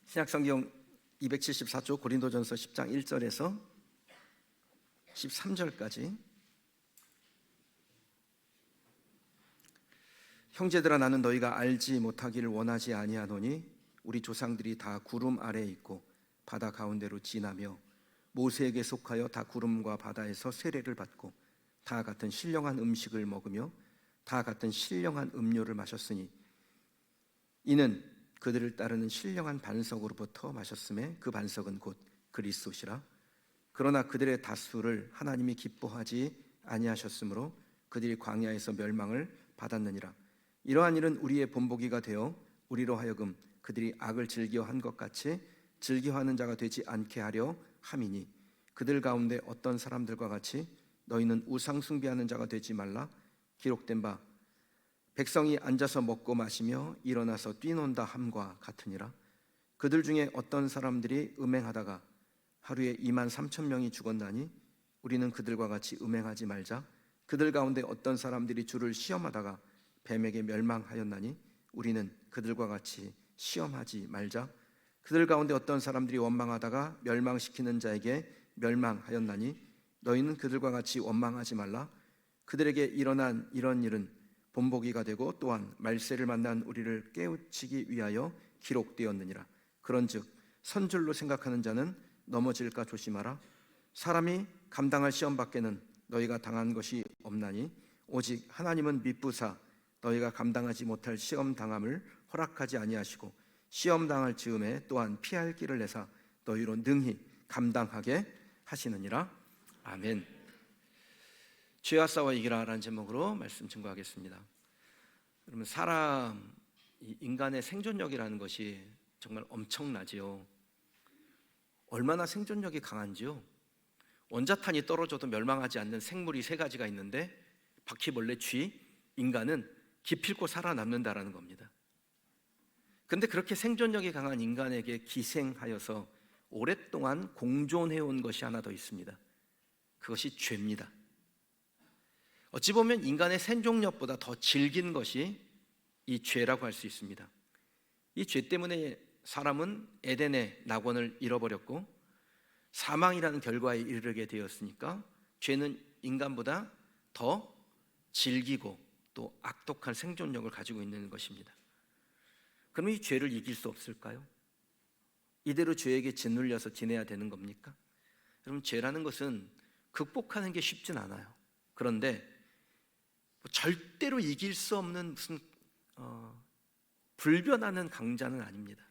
신약성경 274쪽 고린도전서 10장 1절에서 13절까지. 형제들아, 나는 너희가 알지 못하기를 원하지 아니하노니 우리 조상들이 다 구름 아래에 있고 바다 가운데로 지나며 모세에게 속하여 다 구름과 바다에서 세례를 받고 다 같은 신령한 음식을 먹으며 다 같은 신령한 음료를 마셨으니 이는 그들을 따르는 신령한 반석으로부터 마셨음에 그 반석은 곧 그리스도시라. 그러나 그들의 다수를 하나님이 기뻐하지 아니하셨으므로 그들이 광야에서 멸망을 받았느니라. 이러한 일은 우리의 본보기가 되어 우리로 하여금 그들이 악을 즐겨한 것 같이 즐겨하는 자가 되지 않게 하려 함이니, 그들 가운데 어떤 사람들과 같이 너희는 우상 숭배하는 자가 되지 말라. 기록된 바 백성이 앉아서 먹고 마시며 일어나서 뛰논다 함과 같으니라. 그들 중에 어떤 사람들이 음행하다가 하루에 23,000명이 죽었나니 우리는 그들과 같이 음행하지 말자. 그들 가운데 어떤 사람들이 주를 시험하다가 뱀에게 멸망하였나니 우리는 그들과 같이 시험하지 말자. 그들 가운데 어떤 사람들이 원망하다가 멸망시키는 자에게 멸망하였나니 너희는 그들과 같이 원망하지 말라. 그들에게 일어난 이런 일은 본보기가 되고 또한 말세를 만난 우리를 깨우치기 위하여 기록되었느니라. 그런즉 선줄로 생각하는 자는 넘어질까 조심하라. 사람이 감당할 시험 밖에는 너희가 당한 것이 없나니 오직 하나님은 미쁘사 너희가 감당하지 못할 시험 당함을 허락하지 아니하시고 시험 당할 즈음에 또한 피할 길을 내사 너희로 능히 감당하게 하시느니라. 아멘. 죄와 싸워 이기라라는 제목으로 말씀 증거하겠습니다. 여러분, 사람, 인간의 생존력이라는 것이 정말 엄청나지요. 얼마나 생존력이 강한지요. 원자탄이 떨어져도 멸망하지 않는 생물이 세 가지가 있는데 바퀴벌레, 쥐, 인간은 기필코 살아남는다라는 겁니다. 그런데 그렇게 생존력이 강한 인간에게 기생하여서 오랫동안 공존해온 것이 하나 더 있습니다. 그것이 죄입니다. 어찌 보면 인간의 생존력보다 더 질긴 것이 이 죄라고 할 수 있습니다. 이 죄 때문에 사람은 에덴의 낙원을 잃어버렸고 사망이라는 결과에 이르게 되었으니까 죄는 인간보다 더 질기고 또 악독한 생존력을 가지고 있는 것입니다. 그럼 이 죄를 이길 수 없을까요? 이대로 죄에게 짓눌려서 지내야 되는 겁니까? 여러분, 죄라는 것은 극복하는 게 쉽진 않아요. 그런데 절대로 이길 수 없는 무슨 불변하는 강자는 아닙니다.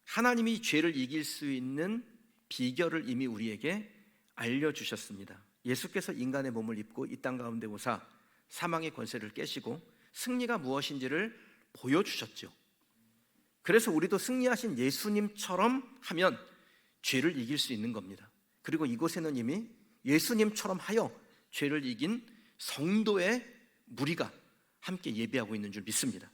하나님이 죄를 이길 수 있는 비결을 이미 우리에게 알려주셨습니다. 예수께서 인간의 몸을 입고 이 땅 가운데 오사 사망의 권세를 깨시고 승리가 무엇인지를 보여주셨죠. 그래서 우리도 승리하신 예수님처럼 하면 죄를 이길 수 있는 겁니다. 그리고 이곳에는 이미 예수님처럼 하여 죄를 이긴 성도의 무리가 함께 예배하고 있는 줄 믿습니다.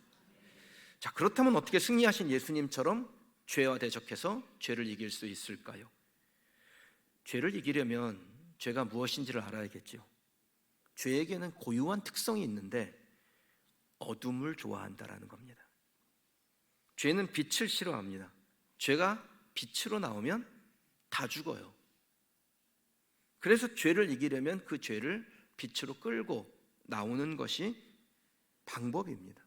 자, 그렇다면 어떻게 승리하신 예수님처럼 죄와 대적해서 죄를 이길 수 있을까요? 죄를 이기려면 죄가 무엇인지를 알아야겠죠. 죄에게는 고유한 특성이 있는데 어둠을 좋아한다라는 겁니다. 죄는 빛을 싫어합니다. 죄가 빛으로 나오면 다 죽어요. 그래서 죄를 이기려면 그 죄를 빛으로 끌고 나오는 것이 방법입니다.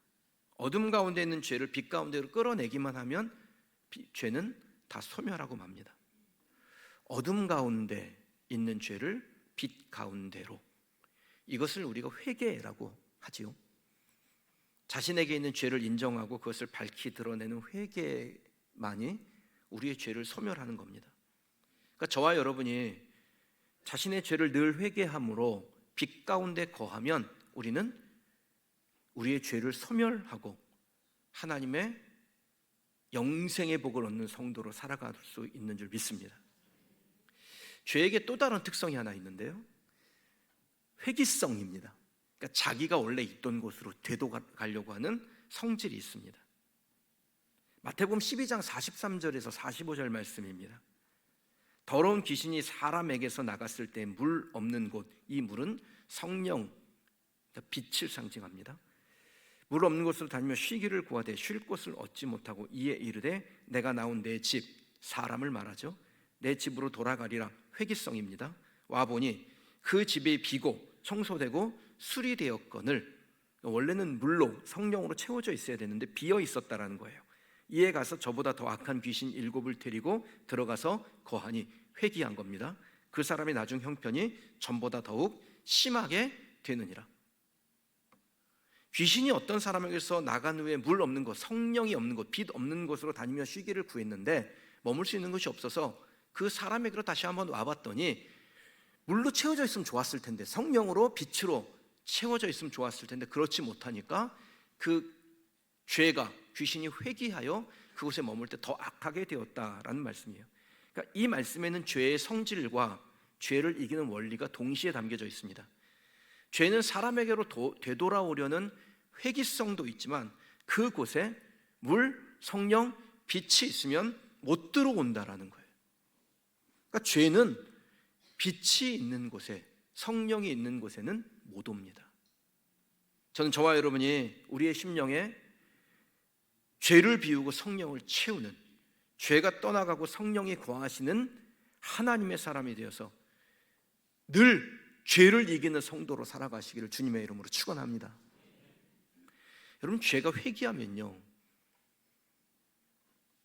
어둠 가운데 있는 죄를 빛 가운데로 끌어내기만 하면 죄는 다 소멸하고 맙니다. 어둠 가운데 있는 죄를 빛 가운데로, 이것을 우리가 회개라고 하지요. 자신에게 있는 죄를 인정하고 그것을 밝히 드러내는 회개만이 우리의 죄를 소멸하는 겁니다. 그러니까 저와 여러분이 자신의 죄를 늘 회개함으로 빛 가운데 거하면 우리는 우리의 죄를 소멸하고 하나님의 영생의 복을 얻는 성도로 살아갈 수 있는 줄 믿습니다. 죄에게 또 다른 특성이 하나 있는데요, 회귀성입니다. 그러니까 자기가 원래 있던 곳으로 되돌아가려고 하는 성질이 있습니다. 마태복음 12장 43절에서 45절 말씀입니다. 더러운 귀신이 사람에게서 나갔을 때 물 없는 곳, 이 물은 성령, 빛을 상징합니다. 물 없는 곳으로 다니며 쉬기를 구하되 쉴 곳을 얻지 못하고 이에 이르되 내가 나온 내 집, 사람을 말하죠, 내 집으로 돌아가리라. 회기성입니다. 와보니 그 집이 비고 청소되고 수리되었거늘, 원래는 물로 성령으로 채워져 있어야 되는데 비어 있었다라는 거예요. 이에 가서 저보다 더 악한 귀신 7을 데리고 들어가서 거하니, 회귀한 겁니다. 그 사람의 나중 형편이 전보다 더욱 심하게 되느니라. 귀신이 어떤 사람에게서 나간 후에 물 없는 곳, 성령이 없는 곳, 빛 없는 곳으로 다니며 쉬기를 구했는데 머물 수 있는 곳이 없어서 그 사람에게로 다시 한번 와봤더니 물로 채워져 있으면 좋았을 텐데, 성령으로 빛으로 채워져 있으면 좋았을 텐데 그렇지 못하니까 그 죄가, 귀신이 회귀하여 그곳에 머물 때 더 악하게 되었다라는 말씀이에요. 그러니까 이 말씀에는 죄의 성질과 죄를 이기는 원리가 동시에 담겨져 있습니다. 죄는 사람에게로 되돌아오려는 회귀성도 있지만 그곳에 물, 성령, 빛이 있으면 못 들어온다라는 거예요. 그러니까 죄는 빛이 있는 곳에, 성령이 있는 곳에는 못 옵니다. 저는 저와 여러분이 우리의 심령에 죄를 비우고 성령을 채우는, 죄가 떠나가고 성령이 거하시는 하나님의 사람이 되어서 늘 죄를 이기는 성도로 살아가시기를 주님의 이름으로 축원합니다. 여러분, 죄가 회귀하면요,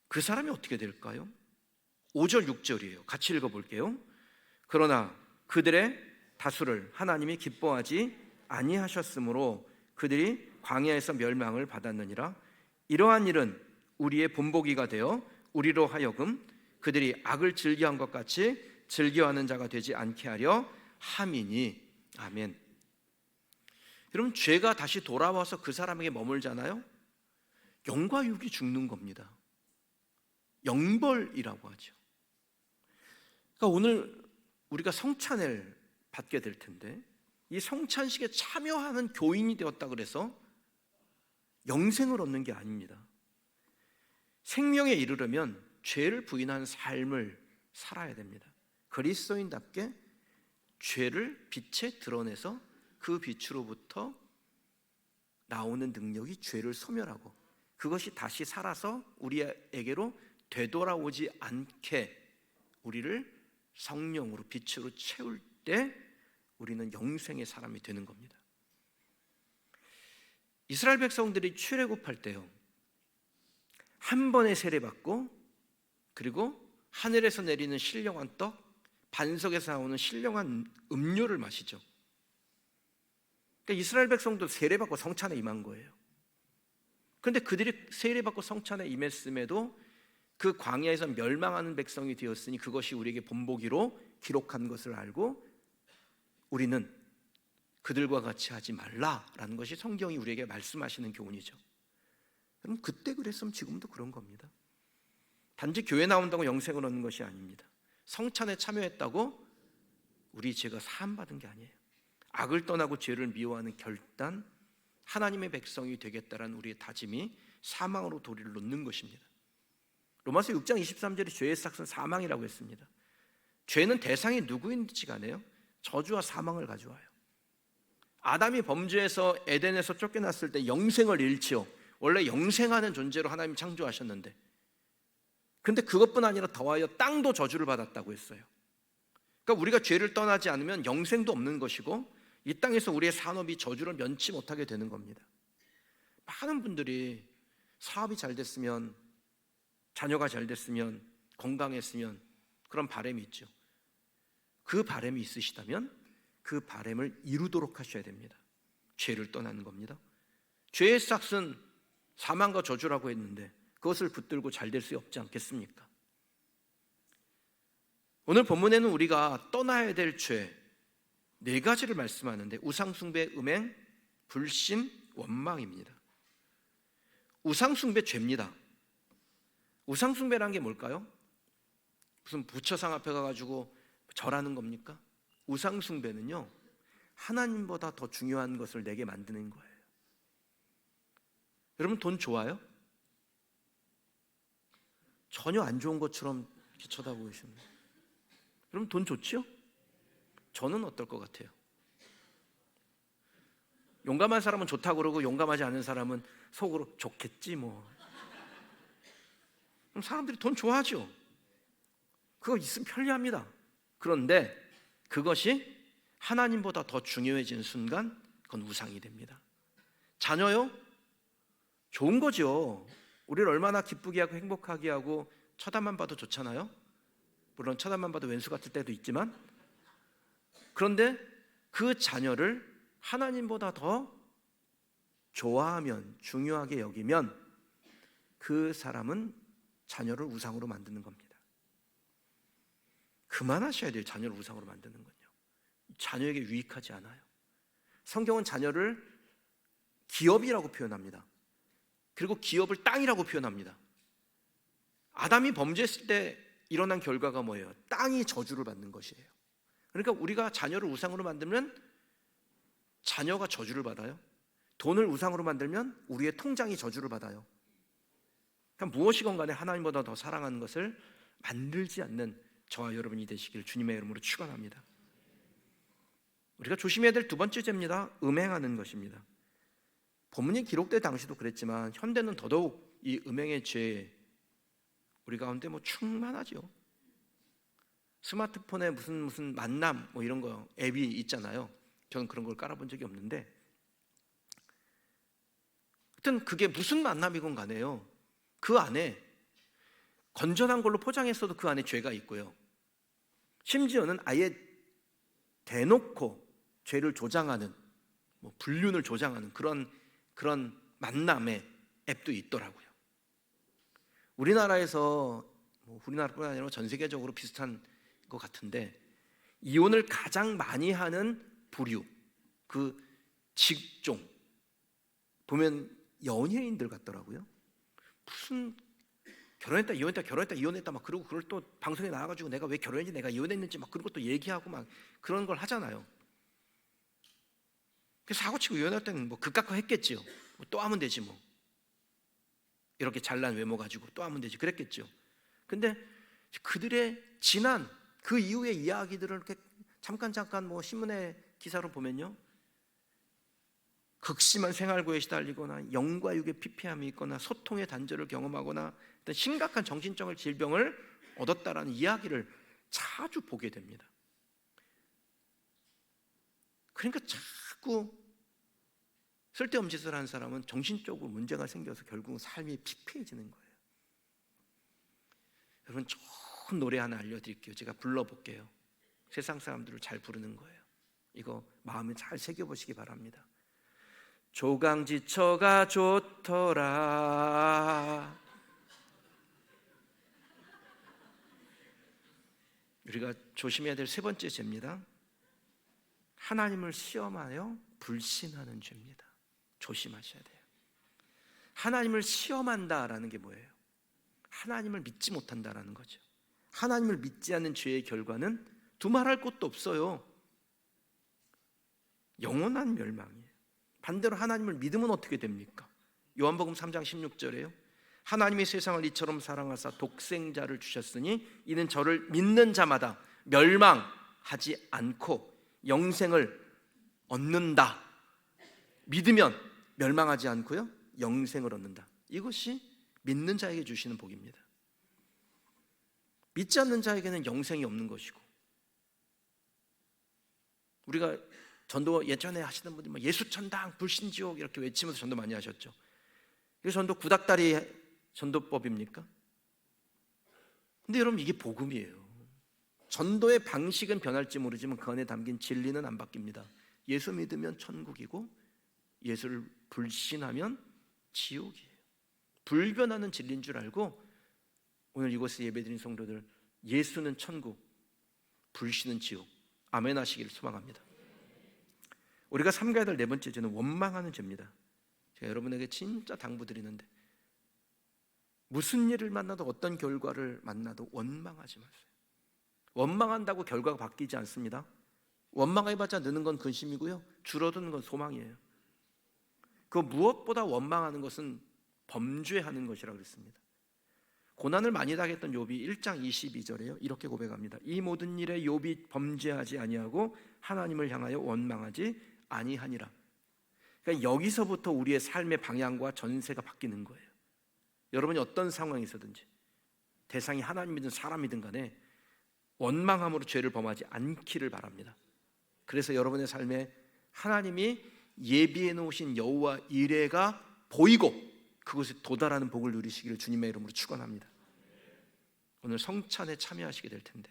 그 사람이 어떻게 될까요? 5절 6절이에요. 같이 읽어볼게요. 그러나 그들의 다수를 하나님이 기뻐하지 아니하셨으므로 그들이 광야에서 멸망을 받았느니라. 이러한 일은 우리의 본보기가 되어 우리로 하여금 그들이 악을 즐겨한 것 같이 즐겨하는 자가 되지 않게 하려 함이니. 아멘. 여러분, 죄가 다시 돌아와서 그 사람에게 머물잖아요. 영과 육이 죽는 겁니다. 영벌이라고 하죠. 그러니까 오늘 우리가 성찬을 받게 될 텐데, 이 성찬식에 참여하는 교인이 되었다 그래서 영생을 얻는 게 아닙니다. 생명에 이르려면 죄를 부인한 삶을 살아야 됩니다. 그리스도인답게 죄를 빛에 드러내서 그 빛으로부터 나오는 능력이 죄를 소멸하고 그것이 다시 살아서 우리에게로 되돌아오지 않게 우리를 성령으로, 빛으로 채울 때 우리는 영생의 사람이 되는 겁니다. 이스라엘 백성들이 출애굽할 때요, 한 번에 세례받고 그리고 하늘에서 내리는 신령한 떡, 반석에서 나오는 신령한 음료를 마시죠. 그러니까 이스라엘 백성도 세례받고 성찬에 임한 거예요. 그런데 그들이 세례받고 성찬에 임했음에도 그 광야에서 멸망하는 백성이 되었으니 그것이 우리에게 본보기로 기록한 것을 알고 우리는 그들과 같이 하지 말라라는 것이 성경이 우리에게 말씀하시는 교훈이죠. 여러분, 그때 그랬으면 지금도 그런 겁니다. 단지 교회 나온다고 영생을 얻는 것이 아닙니다. 성찬에 참여했다고 우리 죄가 사함받은 게 아니에요. 악을 떠나고 죄를 미워하는 결단, 하나님의 백성이 되겠다라는 우리의 다짐이 사망으로 도리를 놓는 것입니다. 로마서 6장 23절에 죄의 삭은 사망이라고 했습니다. 죄는 대상이 누구인지 간에요, 저주와 사망을 가져와요. 아담이 범죄해서 에덴에서 쫓겨났을 때 영생을 잃지요. 원래 영생하는 존재로 하나님이 창조하셨는데, 근데 그것뿐 아니라 더하여 땅도 저주를 받았다고 했어요. 그러니까 우리가 죄를 떠나지 않으면 영생도 없는 것이고 이 땅에서 우리의 산업이 저주를 면치 못하게 되는 겁니다. 많은 분들이 사업이 잘 됐으면, 자녀가 잘 됐으면, 건강했으면 그런 바람이 있죠. 그 바람이 있으시다면 그 바람을 이루도록 하셔야 됩니다. 죄를 떠나는 겁니다. 죄의 삭은 사망과 저주라고 했는데 그것을 붙들고 잘 될 수 없지 않겠습니까? 오늘 본문에는 우리가 떠나야 될 죄 4가지를 말씀하는데, 우상숭배, 음행, 불신, 원망입니다. 우상숭배 죄입니다. 우상숭배라는 게 뭘까요? 무슨 부처상 앞에 가가지고 절하는 겁니까? 우상숭배는요, 하나님보다 더 중요한 것을 내게 만드는 거예요. 여러분, 돈 좋아요? 전혀 안 좋은 것처럼 이렇게 쳐다보시는. 여러분, 돈 좋지요? 저는 어떨 것 같아요? 용감한 사람은 좋다고 그러고 용감하지 않은 사람은 속으로 좋겠지 뭐. 그럼 사람들이 돈 좋아하죠. 그거 있으면 편리합니다. 그런데 그것이 하나님보다 더 중요해지는 순간 그건 우상이 됩니다. 자녀요? 좋은 거죠. 우리를 얼마나 기쁘게 하고 행복하게 하고 쳐다만 봐도 좋잖아요. 물론 쳐다만 봐도 왼수 같을 때도 있지만, 그런데 그 자녀를 하나님보다 더 좋아하면, 중요하게 여기면 그 사람은 자녀를 우상으로 만드는 겁니다. 그만하셔야 돼요. 자녀를 우상으로 만드는 건요. 자녀에게 유익하지 않아요. 성경은 자녀를 기업이라고 표현합니다. 그리고 기업을 땅이라고 표현합니다. 아담이 범죄했을 때 일어난 결과가 뭐예요? 땅이 저주를 받는 것이에요. 그러니까 우리가 자녀를 우상으로 만들면 자녀가 저주를 받아요. 돈을 우상으로 만들면 우리의 통장이 저주를 받아요. 그러니까 무엇이건 간에 하나님보다 더 사랑하는 것을 만들지 않는 저와 여러분이 되시길 주님의 이름으로 축원합니다. 우리가 조심해야 될 두 번째 죄입니다. 음행하는 것입니다. 본문이 기록될 당시도 그랬지만 현대는 더더욱 이 음행의 죄 우리 가운데 충만하죠. 스마트폰에 무슨 만남 이런 거 앱이 있잖아요. 저는 그런 걸 깔아본 적이 없는데, 하여튼 그게 무슨 만남이건 간에요, 그 안에 건전한 걸로 포장했어도 그 안에 죄가 있고요. 심지어는 아예 대놓고 죄를 조장하는, 불륜을 조장하는 그런 만남의 앱도 있더라고요. 우리나라에서 우리나라뿐 아니라 전 세계적으로 비슷한 것 같은데, 이혼을 가장 많이 하는 부류, 그 직종 보면 연예인들 같더라고요. 무슨 결혼했다 이혼했다 결혼했다 이혼했다 그러고 그걸 또 방송에 나와가지고 내가 왜 결혼했는지 내가 이혼했는지 그런 것도 얘기하고 그런 걸 하잖아요. 그래서 사고치고 이혼할 때는 그깟 거 했겠지요. 또 하면 되지 이렇게 잘난 외모 가지고 또 하면 되지 그랬겠죠. 근데 그들의 지난 그 이후의 이야기들을 이렇게 잠깐 신문의 기사로 보면요, 극심한 생활고에 시달리거나 영과 육의 피폐함이 있거나 소통의 단절을 경험하거나 어떤 심각한 정신적 질병을 얻었다라는 이야기를 자주 보게 됩니다. 그러니까 자꾸 쓸데없는 짓을 하는 사람은 정신적으로 문제가 생겨서 결국은 삶이 피폐해지는 거예요. 여러분, 좋은 노래 하나 알려드릴게요. 제가 불러볼게요. 세상 사람들을 잘 부르는 거예요. 이거 마음에 잘 새겨보시기 바랍니다. 조강지처가 좋더라. 우리가 조심해야 될 세 번째 죄입니다. 하나님을 시험하여 불신하는 죄입니다. 조심하셔야 돼요. 하나님을 시험한다라는 게 뭐예요? 하나님을 믿지 못한다라는 거죠. 하나님을 믿지 않는 죄의 결과는 두말할 것도 없어요. 영원한 멸망이에요. 반대로 하나님을 믿으면 어떻게 됩니까? 요한복음 3장 16절에요. 하나님이 세상을 이처럼 사랑하사 독생자를 주셨으니 이는 저를 믿는 자마다 멸망하지 않고 영생을 얻는다. 믿으면 멸망하지 않고요, 영생을 얻는다. 이것이 믿는 자에게 주시는 복입니다. 믿지 않는 자에게는 영생이 없는 것이고, 우리가 전도 예전에 하시던 분들 예수천당 불신지옥 이렇게 외치면서 전도 많이 하셨죠. 이게 전도 구닥다리 전도법입니까? 근데 여러분, 이게 복음이에요. 전도의 방식은 변할지 모르지만 그 안에 담긴 진리는 안 바뀝니다. 예수 믿으면 천국이고 예수를 불신하면 지옥이에요. 불변하는 진리인 줄 알고 오늘 이곳에 예배드린 성도들, 예수는 천국, 불신은 지옥, 아멘 하시기를 소망합니다. 우리가 삼가야 될 네 번째 죄는 원망하는 죄입니다. 제가 여러분에게 진짜 당부드리는데, 무슨 일을 만나도 어떤 결과를 만나도 원망하지 마세요. 원망한다고 결과가 바뀌지 않습니다. 원망해봤자 느는 건 근심이고요, 줄어드는 건 소망이에요. 그 무엇보다 원망하는 것은 범죄하는 것이라고 그랬습니다. 고난을 많이 당했던 욥이 1장 22절에요 이렇게 고백합니다. 이 모든 일에 욥이 범죄하지 아니하고 하나님을 향하여 원망하지 아니하니라. 그러니까 여기서부터 우리의 삶의 방향과 전세가 바뀌는 거예요. 여러분이 어떤 상황에서든지 대상이 하나님이든 사람이든 간에 원망함으로 죄를 범하지 않기를 바랍니다. 그래서 여러분의 삶에 하나님이 예비해 놓으신 여호와 이레가 보이고 그곳에 도달하는 복을 누리시기를 주님의 이름으로 축원합니다. 오늘 성찬에 참여하시게 될 텐데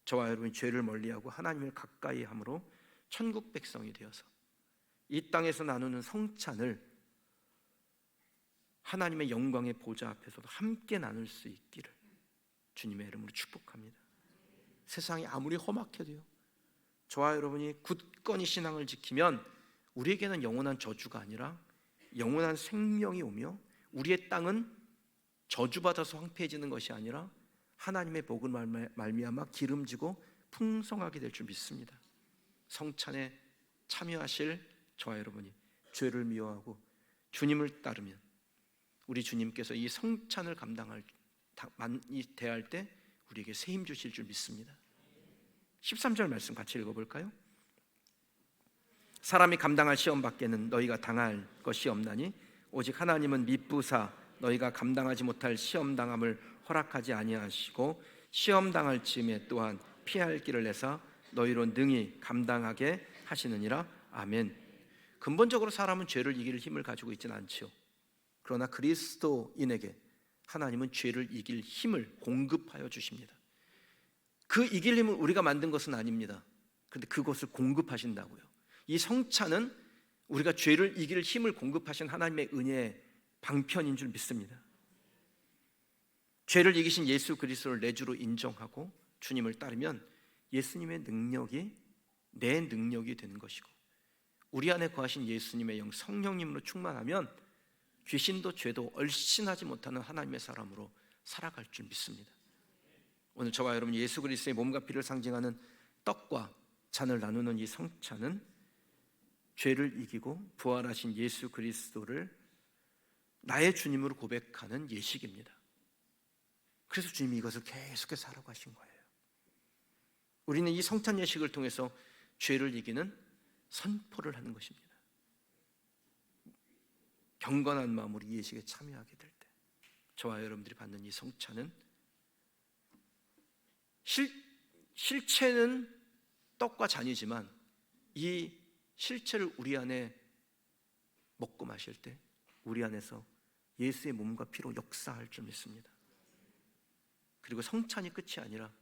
저와 여러분이 죄를 멀리하고 하나님을 가까이 함으로 천국 백성이 되어서 이 땅에서 나누는 성찬을 하나님의 영광의 보좌 앞에서도 함께 나눌 수 있기를 주님의 이름으로 축복합니다. 세상이 아무리 험악해도요, 저와 여러분이 굳건히 신앙을 지키면 우리에게는 영원한 저주가 아니라 영원한 생명이 오며 우리의 땅은 저주받아서 황폐해지는 것이 아니라 하나님의 복을 말미암아 기름지고 풍성하게 될 줄 믿습니다. 성찬에 참여하실 저와 여러분이 죄를 미워하고 주님을 따르면 우리 주님께서 이 성찬을 대할 때 우리에게 새 힘 주실 줄 믿습니다. 13절 말씀 같이 읽어볼까요? 사람이 감당할 시험 밖에는 너희가 당할 것이 없나니 오직 하나님은 미쁘사 너희가 감당하지 못할 시험 당함을 허락하지 아니하시고 시험 당할 즈음에 또한 피할 길을 내사 너희로 능히 감당하게 하시느니라. 아멘. 근본적으로 사람은 죄를 이길 힘을 가지고 있지는 않지요. 그러나 그리스도인에게 하나님은 죄를 이길 힘을 공급하여 주십니다. 그 이길 힘을 우리가 만든 것은 아닙니다. 그런데 그것을 공급하신다고요. 이 성찬은 우리가 죄를 이길 힘을 공급하신 하나님의 은혜의 방편인 줄 믿습니다. 죄를 이기신 예수 그리스도를 내 주로 인정하고 주님을 따르면 예수님의 능력이 내 능력이 되는 것이고 우리 안에 거하신 예수님의 영 성령님으로 충만하면 귀신도 죄도 얼씬하지 못하는 하나님의 사람으로 살아갈 줄 믿습니다. 오늘 저와 여러분 예수 그리스도의 몸과 피를 상징하는 떡과 잔을 나누는 이 성찬은 죄를 이기고 부활하신 예수 그리스도를 나의 주님으로 고백하는 예식입니다. 그래서 주님이 이것을 계속해서 하라고 하신 거예요. 우리는 이 성찬 예식을 통해서 죄를 이기는 선포를 하는 것입니다. 경건한 마음으로 이 예식에 참여하게 될 때 저와 여러분들이 받는 이 성찬은 실체는 떡과 잔이지만 이 실체를 우리 안에 먹고 마실 때 우리 안에서 예수의 몸과 피로 역사할 줄 믿습니다. 그리고 성찬이 끝이 아니라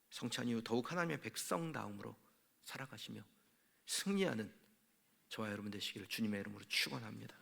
성찬 이후 더욱 하나님의 백성다움으로 살아가시며 승리하는 저와 여러분 되시기를 주님의 이름으로 축원합니다.